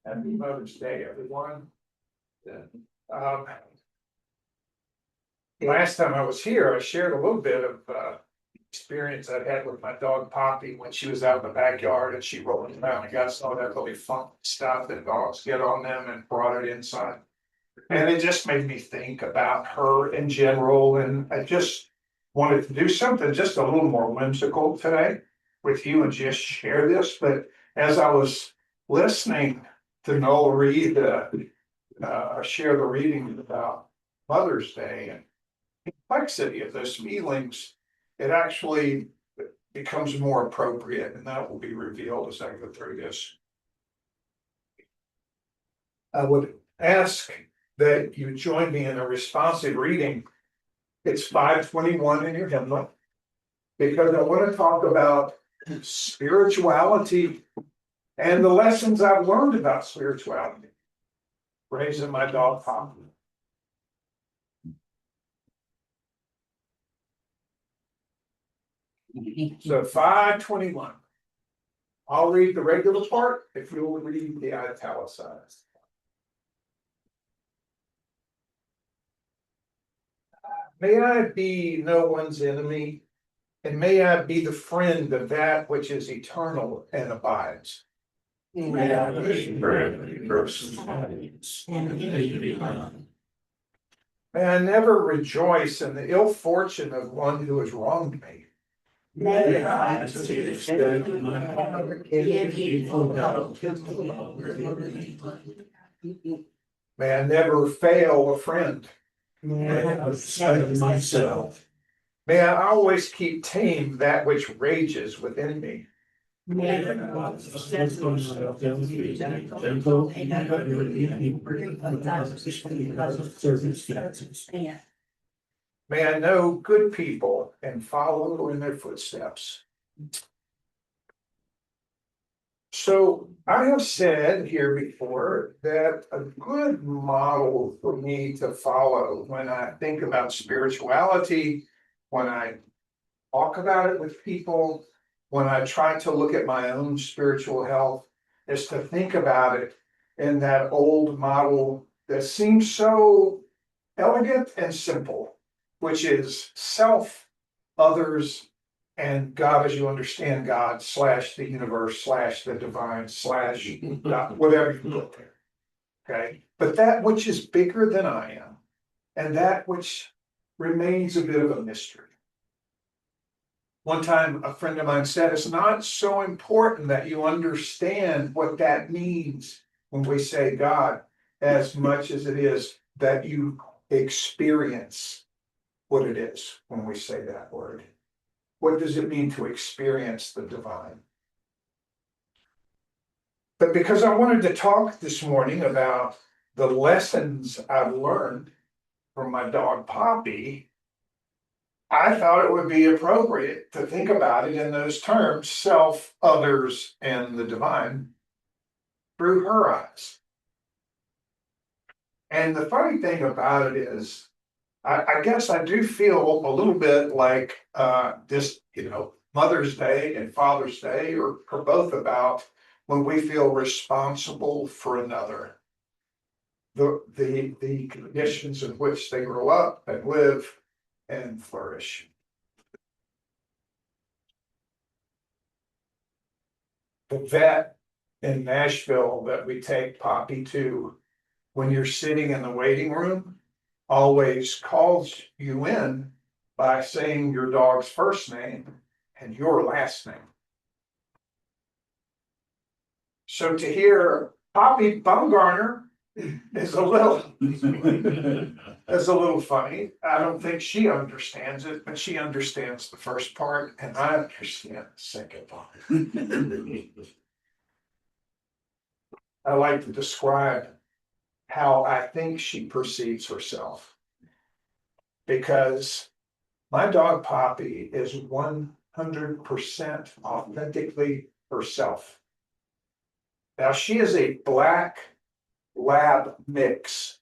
Happy Mother's Day, everyone. Um, Last time I was here, I shared a little bit of experience I had with my dog Poppy when she was out in the backyard and she rolled around and got some of that really fun stuff that dogs get on them and brought it inside. And it just made me think about her in general, and I just wanted to do something just a little more whimsical today with you and just share this. But as I was listening to Noel read, share the reading about Mother's Day and complexity of those feelings, it actually becomes more appropriate, and that will be revealed as I go through this. I would ask that you join me in a responsive reading. It's 521 in your hymnal, because I want to talk about spirituality and the lessons I've learned about spirituality, raising my dog Poppy. So 521. I'll read the regular part if you'll read the italicized. May I be no one's enemy, and may I be the friend of that which is eternal and abides. May I never rejoice in the ill fortune of one who has wronged me. May I never fail a friend. Myself. May I always keep tame that which rages within me. May I know good people and follow in their footsteps. So I have said here before that a good model for me to follow when I think about spirituality, when I talk about it with people, when I try to look at my own spiritual health, is to think about it in that old model that seems so elegant and simple, which is self, others, and God as you understand God, / the universe, / the divine, / God, whatever you put there. Okay. But that which is bigger than I am, and that which remains a bit of a mystery. One time, a friend of mine said, it's not so important that you understand what that means when we say God, as much as it is that you experience what it is when we say that word. What does it mean to experience the divine? But because I wanted to talk this morning about the lessons I've learned from my dog Poppy, I thought it would be appropriate to think about it in those terms, self, others, and the divine, through her eyes. And the funny thing about it is, I guess I do feel a little bit like this, Mother's Day and Father's Day are both about when we feel responsible for another. The conditions in which they grow up and live and flourish. The vet in Nashville that we take Poppy to, when you're sitting in the waiting room, always calls you in by saying your dog's first name and your last name. So to hear Poppy Bumgarner is a little funny. I don't think she understands it, but she understands the first part, and I understand the second part. I like to describe how I think she perceives herself, because my dog Poppy is 100% authentically herself. Now, she is a black lab mix.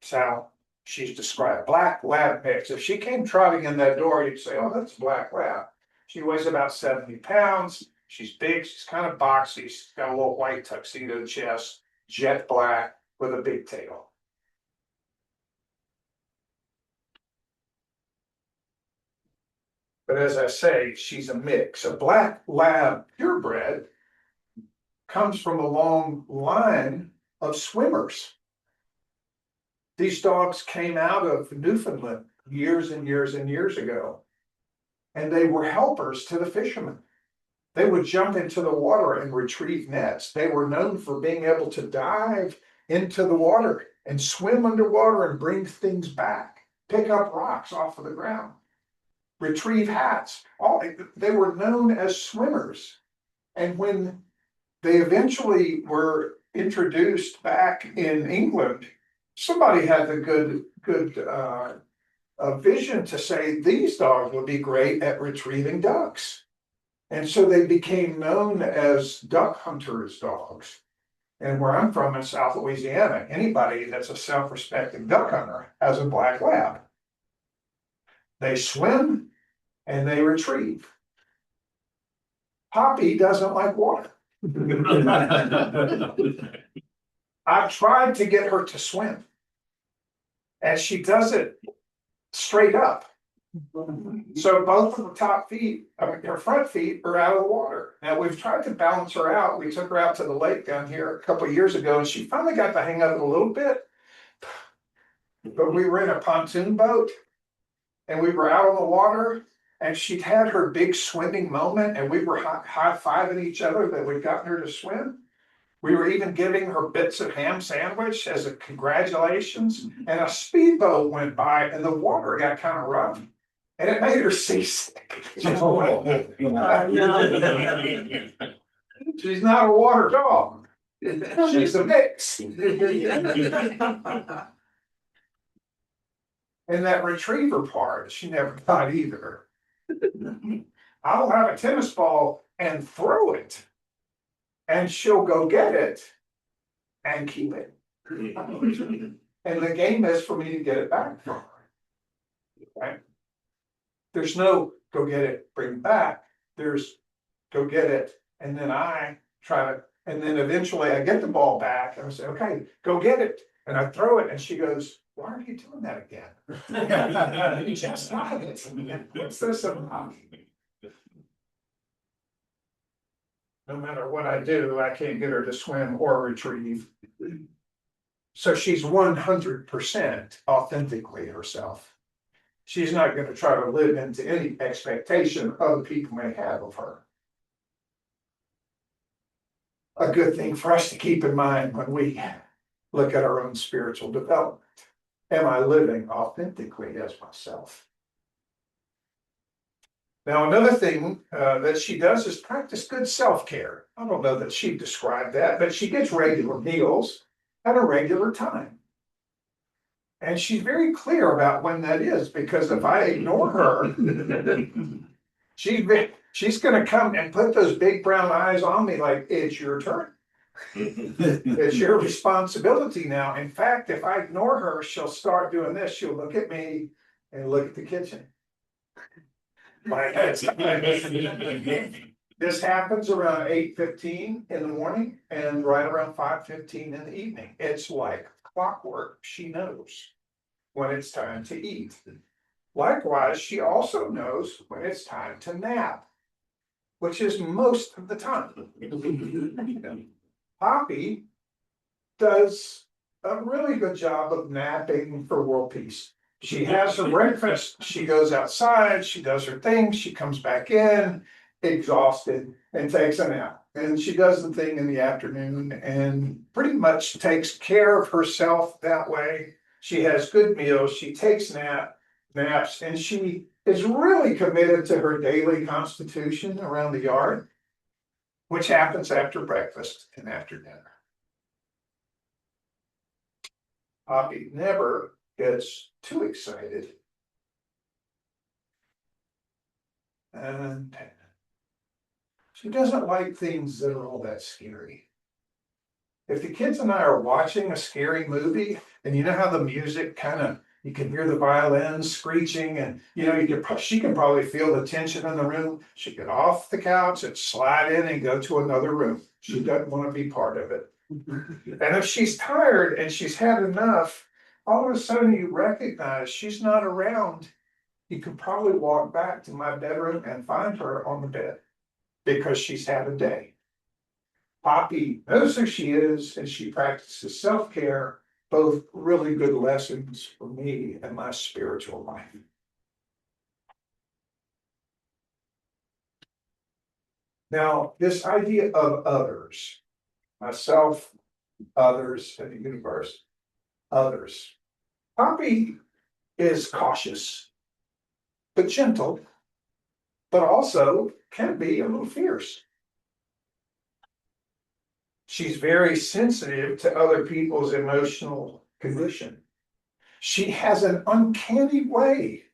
That's how she's described. Black lab mix. If she came trotting in that door, you'd say, oh, that's black lab. She weighs about 70 pounds. She's big. She's kind of boxy. She's got a little white tuxedo chest. jet black with a big tail. But as I say, she's a mix. A black lab purebred comes from a long line of swimmers. These dogs came out of Newfoundland years and years and years ago, and they were helpers to the fishermen. They would jump into the water and retrieve nets. They were known for being able to dive into the water and swim underwater and bring things back, pick up rocks off of the ground, retrieve hats. They were known as swimmers. And when they eventually were introduced back in England, somebody had the good vision to say these dogs would be great at retrieving ducks. And so they became known as duck hunters' dogs. And where I'm from in South Louisiana, anybody that's a self-respecting duck hunter has a black lab. They swim and they retrieve. Poppy doesn't like water. I've tried to get her to swim, and she does it straight up. So both of the top feet, her front feet are out of the water. Now we've tried to balance her out. We took her out to the lake down here a couple of years ago, and she finally got the hang of it a little bit. But we were in a pontoon boat, and we were out on the water, and she'd had her big swimming moment, and we were high-fiving each other that we'd gotten her to swim. We were even giving her bits of ham sandwich as a congratulations, and a speedboat went by, and the water got kind of rough, and it made her seasick. She's not a water dog. She's a mix. And that retriever part, she never got either. I'll have a tennis ball and throw it, and she'll go get it and keep it. And the game is for me to get it back from her. Right? There's no go get it, bring it back. There's go get it, and then I try to, and then eventually I get the ball back and I say, okay, go get it. And I throw it, and she goes, why are you doing that again? You just not it. What's this about? No matter what I do, I can't get her to swim or retrieve. So she's 100% authentically herself. She's not going to try to live into any expectation other people may have of her. A good thing for us to keep in mind when we look at our own spiritual development. Am I living authentically as myself? Now, another thing that she does is practice good self-care. I don't know that she described that, but she gets regular meals at a regular time. And she's very clear about when that is, because if I ignore her, she's going to come and put those big brown eyes on me like, it's your turn. It's your responsibility now. In fact, if I ignore her, she'll start doing this. She'll look at me and look at the kitchen. This happens around 8:15 in the morning and right around 5:15 in the evening. It's like clockwork. She knows when it's time to eat. Likewise, she also knows when it's time to nap, which is most of the time. Poppy does a really good job of napping for world peace. She has her breakfast, she goes outside, she does her thing, she comes back in, exhausted, and takes a nap. And she does the thing in the afternoon and pretty much takes care of herself that way. She has good meals, she takes naps, and she is really committed to her daily constitution around the yard, which happens after breakfast and after dinner. Poppy never gets too excited. And she doesn't like things that are all that scary. If the kids and I are watching a scary movie, and you know how the music kind of, you can hear the violins screeching, and she can probably feel the tension in the room. She get off the couch and slide in and go to another room. She doesn't want to be part of it. And if she's tired and she's had enough, all of a sudden you recognize she's not around. You could probably walk back to my bedroom and find her on the bed because she's had a day. Poppy knows who she is and she practices self-care, both really good lessons for me and my spiritual life. Now, this idea of others, myself, others, and the universe, others. Poppy is cautious, but gentle, but also can be a little fierce. She's very sensitive to other people's emotional condition. She has an uncanny way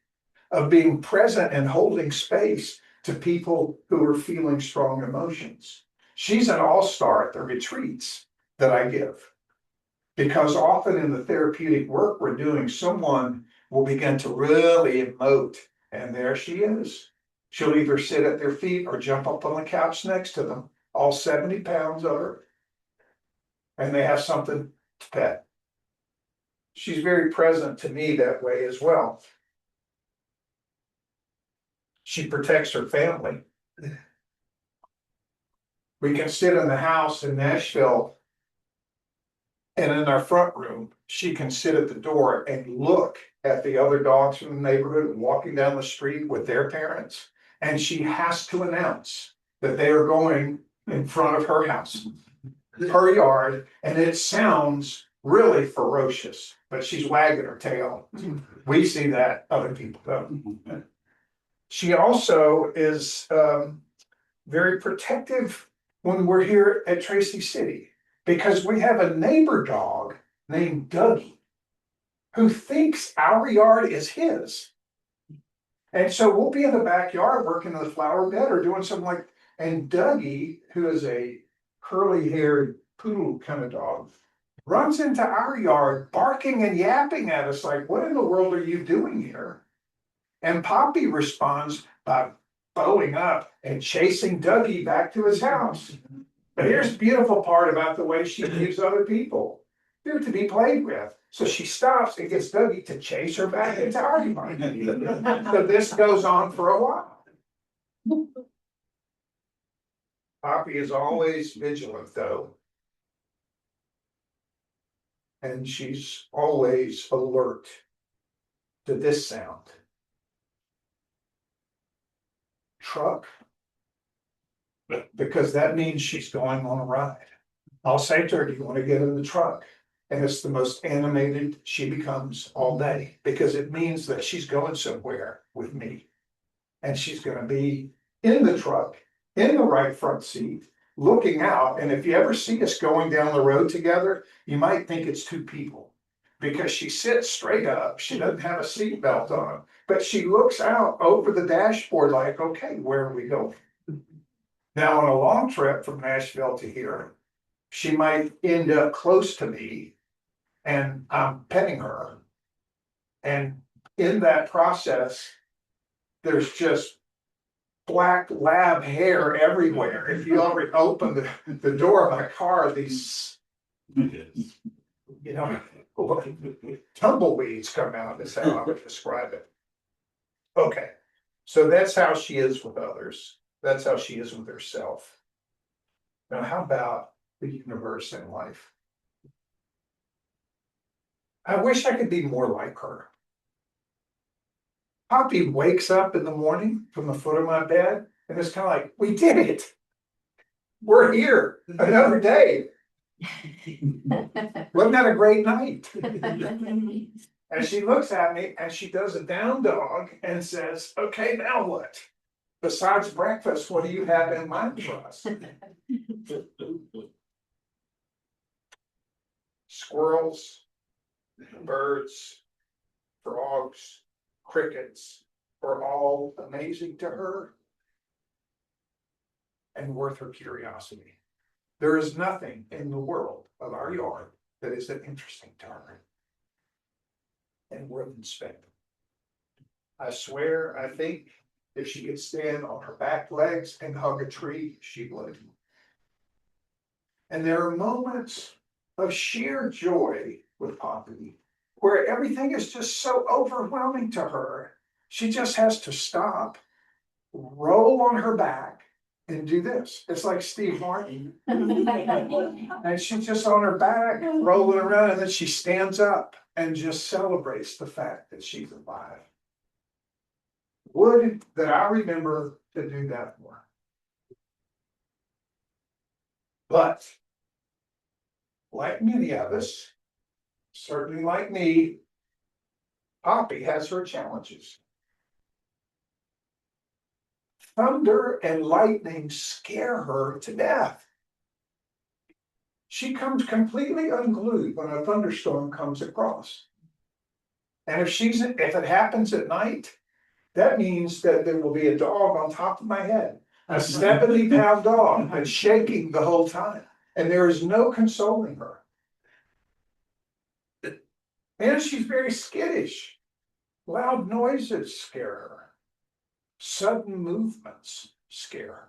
of being present and holding space to people who are feeling strong emotions. She's an all-star at the retreats that I give, because often in the therapeutic work we're doing, someone will begin to really emote, and there she is. She'll either sit at their feet or jump up on the couch next to them, all 70 pounds of her, and they have something to pet. She's very present to me that way as well. She protects her family. We can sit in the house in Nashville, and in our front room, she can sit at the door and look at the other dogs from the neighborhood walking down the street with their parents. And she has to announce that they are going in front of her house, her yard, and it sounds really ferocious, but she's wagging her tail. We see that, other people don't. She also is very protective when we're here at Tracy City, because we have a neighbor dog named Dougie who thinks our yard is his. And so we'll be in the backyard working in the flower bed or doing something like, and Dougie, who is a curly haired poodle kind of dog, runs into our yard barking and yapping at us like, what in the world are you doing here? And Poppy responds by bowing up and chasing Dougie back to his house. But here's the beautiful part about the way she views other people. They're to be played with. So she stops and gets Dougie to chase her back into our yard. So this goes on for a while. Poppy is always vigilant, though. And she's always alert to this sound. Truck. Because that means she's going on a ride. I'll say to her, do you want to get in the truck? And it's the most animated she becomes all day, because it means that she's going somewhere with me. And she's going to be in the truck, in the right front seat, looking out. And if you ever see us going down the road together, you might think it's two people, because she sits straight up. She doesn't have a seatbelt on, but she looks out over the dashboard like, okay, where are we going? Now, on a long trip from Nashville to here, she might end up close to me and I'm petting her. And in that process, there's just black lab hair everywhere. If you ever open the door of my car, these, tumbleweeds come out, is how I would describe it. Okay, so that's how she is with others. That's how she is with herself. Now, how about the universe and life? I wish I could be more like her. Poppy wakes up in the morning from the foot of my bed, and it's kind of like, we did it. We're here another day. Wasn't that a great night? And she looks at me and she does a down dog and says, okay, now what? Besides breakfast, what do you have in mind for us? Squirrels, birds, frogs, crickets are all amazing to her and worth her curiosity. There is nothing in the world of our yard that isn't interesting to her and worth inspecting. I swear, I think if she could stand on her back legs and hug a tree, she would. And there are moments of sheer joy with Poppy, where everything is just so overwhelming to her. She just has to stop, roll on her back, and do this. It's like Steve Martin. And she's just on her back, rolling around, and then she stands up and just celebrates the fact that she's alive. Would that I remember to do that more. But like many of us, certainly like me, Poppy has her challenges. Thunder and lightning scare her to death. She comes completely unglued when a thunderstorm comes across. And if it happens at night, that means that there will be a dog on top of my head, a 70-pound dog that's shaking the whole time. And there is no consoling her. And she's very skittish. Loud noises scare her. Sudden movements scare her.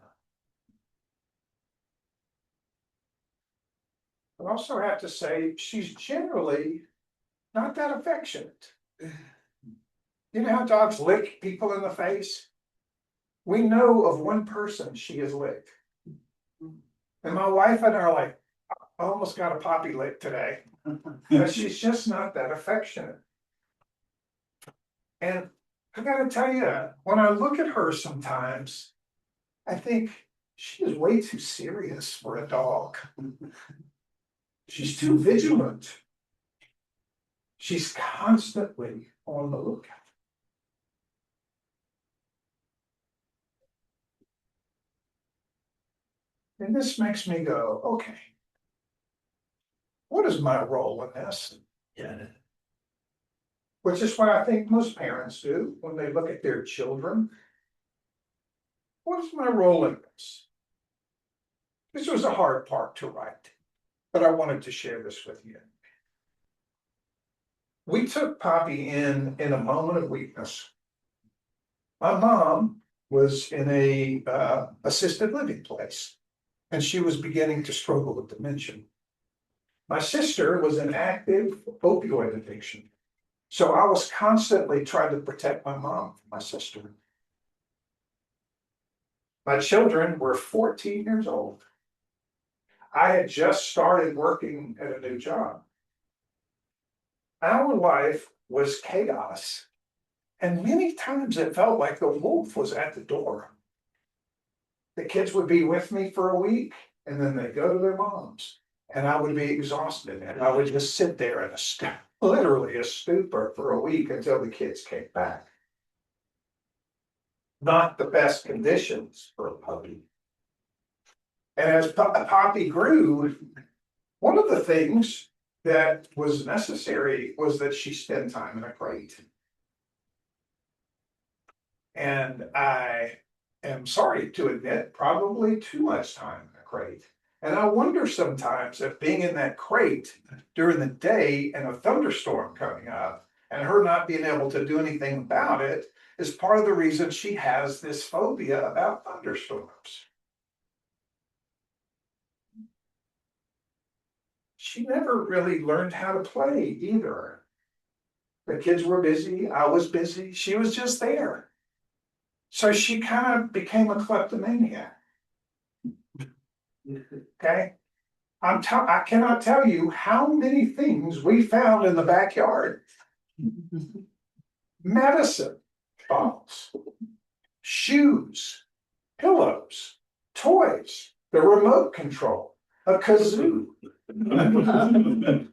I also have to say, she's generally not that affectionate. You know how dogs lick people in the face? We know of one person she has licked. And my wife and I are like, I almost got a Poppy lick today. But she's just not that affectionate. And I gotta tell you, when I look at her sometimes, I think she is way too serious for a dog. She's too vigilant. She's constantly on the lookout. And this makes me go, okay, what is my role in this? Yeah. Which is what I think most parents do when they look at their children. What is my role in this? This was a hard part to write, but I wanted to share this with you. We took Poppy in a moment of weakness. My mom was in a assisted living place, and she was beginning to struggle with dementia. My sister was in active opioid addiction. So I was constantly trying to protect my mom from my sister. My children were 14 years old. I had just started working at a new job. Our life was chaos, and many times it felt like the wolf was at the door. The kids would be with me for a week, and then they'd go to their moms, and I would be exhausted, and I would just sit there in literally a stupor for a week until the kids came back. Not the best conditions for a puppy. And as Poppy grew, one of the things that was necessary was that she spend time in a crate. And I am sorry to admit, probably too much time in a crate. And I wonder sometimes if being in that crate during the day and a thunderstorm coming up and her not being able to do anything about it is part of the reason she has this phobia about thunderstorms. She never really learned how to play either. The kids were busy, I was busy, she was just there. So she kind of became a kleptomaniac. Okay? I cannot tell you how many things we found in the backyard. Medicine bottles, shoes, pillows, toys, the remote control, a kazoo.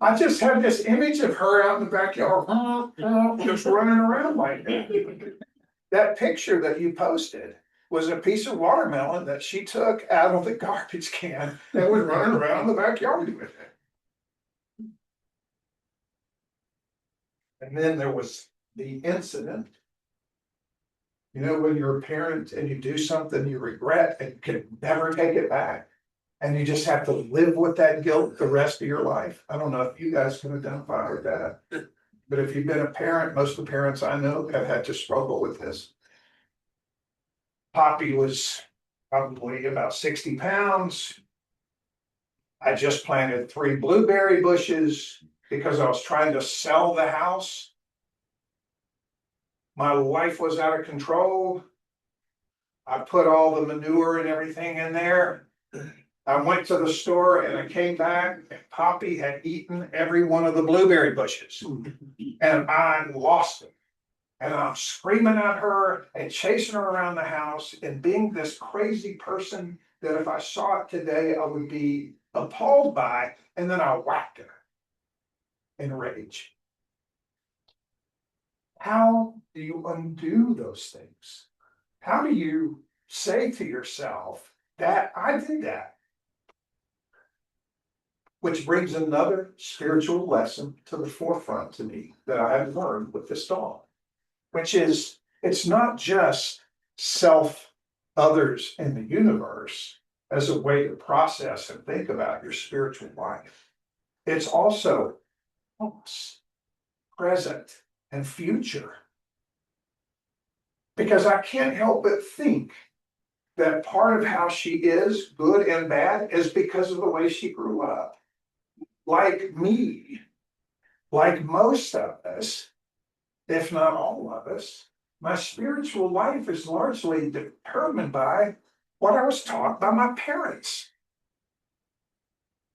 I just have this image of her out in the backyard, just running around like that. That picture that you posted was a piece of watermelon that she took out of the garbage can and was running around the backyard with it. And then there was the incident. You know, when you're a parent and you do something you regret and can never take it back, and you just have to live with that guilt the rest of your life. I don't know if you guys can identify with that, but if you've been a parent, most of the parents I know have had to struggle with this. Poppy was probably about 60 pounds. I just planted 3 blueberry bushes because I was trying to sell the house. My life was out of control. I put all the manure and everything in there. I went to the store and I came back and Poppy had eaten every one of the blueberry bushes. And I lost it. And I'm screaming at her and chasing her around the house and being this crazy person that if I saw it today, I would be appalled by, and then I whacked her in rage. How do you undo those things? How do you say to yourself that I did that? Which brings another spiritual lesson to the forefront to me that I have learned with this dog, which is it's not just self, others, and the universe as a way to process and think about your spiritual life. It's also past, present, and future. Because I can't help but think that part of how she is, good and bad, is because of the way she grew up. Like me, like most of us, if not all of us, my spiritual life is largely determined by what I was taught by my parents,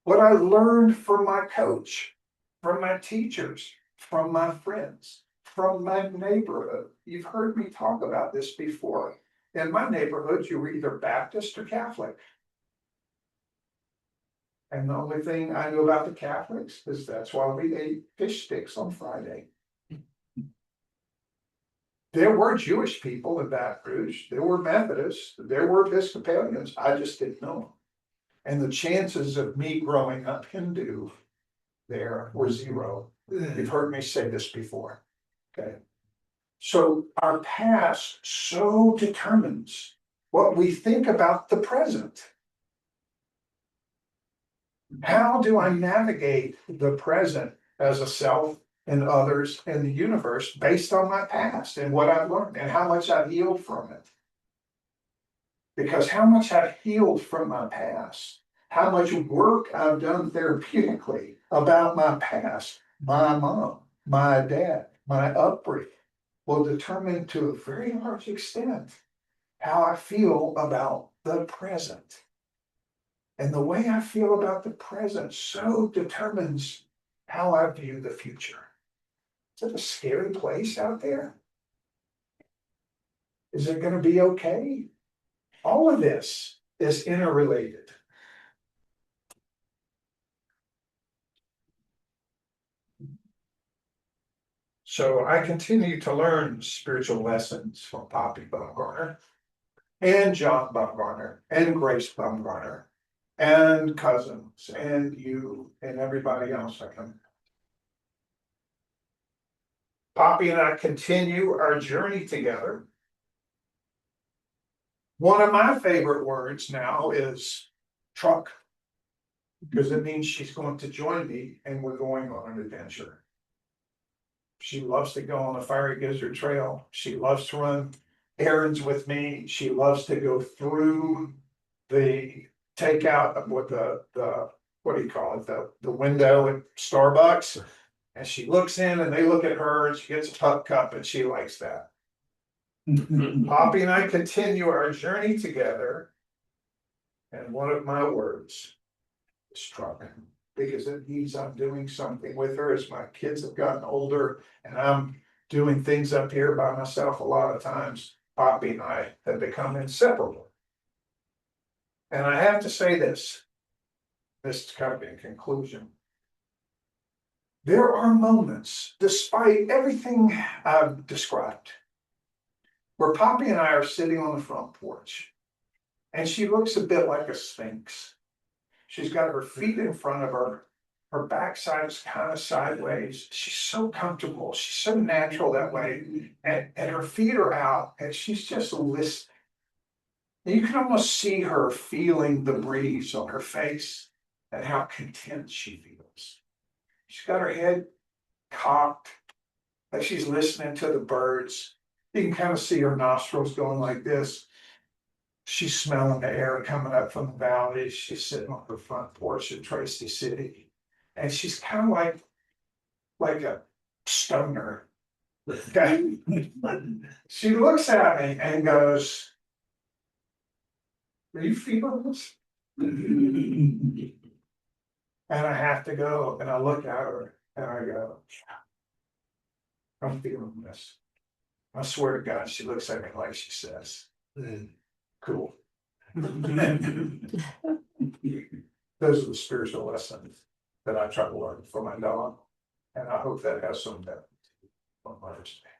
what I learned from my coach, from my teachers, from my friends, from my neighborhood. You've heard me talk about this before. In my neighborhood, you were either Baptist or Catholic. And the only thing I knew about the Catholics is that's why we ate fish sticks on Friday. There were Jewish people in Baton Rouge, there were Methodists, there were Episcopalians, I just didn't know them. And the chances of me growing up Hindu there were 0. You've heard me say this before, okay? So our past so determines what we think about the present. How do I navigate the present as a self and others and the universe based on my past and what I've learned and how much I've healed from it? Because how much I've healed from my past, how much work I've done therapeutically about my past, my mom, my dad, my upbringing will determine to a very large extent how I feel about the present. And the way I feel about the present so determines how I view the future. Is it a scary place out there? Is it going to be okay? All of this is interrelated. So I continue to learn spiritual lessons from Poppy Bumgarner and John Bumgarner and Grace Bumgarner and cousins and you and everybody else I come. Poppy and I continue our journey together. One of my favorite words now is truck, because it means she's going to join me and we're going on an adventure. She loves to go on the Fiery Gizzard Trail. She loves to run errands with me. She loves to go through the takeout of what what do you call it? The window at Starbucks. And she looks in and they look at her and she gets a pup cup and she likes that. Poppy and I continue our journey together. And one of my words is truck, because it means I'm doing something with her as my kids have gotten older and I'm doing things up here by myself a lot of times. Poppy and I have become inseparable. And I have to say this is kind of in conclusion. There are moments, despite everything I've described, where Poppy and I are sitting on the front porch, and she looks a bit like a sphinx. She's got her feet in front of her. Her backside is kind of sideways. She's so comfortable. She's so natural that way. And her feet are out, and she's just listening. And you can almost see her feeling the breeze on her face and how content she feels. She's got her head cocked, like she's listening to the birds. You can kind of see her nostrils going like this. She's smelling the air coming up from the valley. She's sitting on her front porch in Tracy City. And she's kind of like a stoner. Okay. She looks at me and goes, "Are you feeling this?" And I have to go and I look at her and I go, "Yeah, I'm feeling this." I swear to God, she looks at me like she says, "Cool." Those are the spiritual lessons that I try to learn from my dog. And I hope that has some depth on my understanding.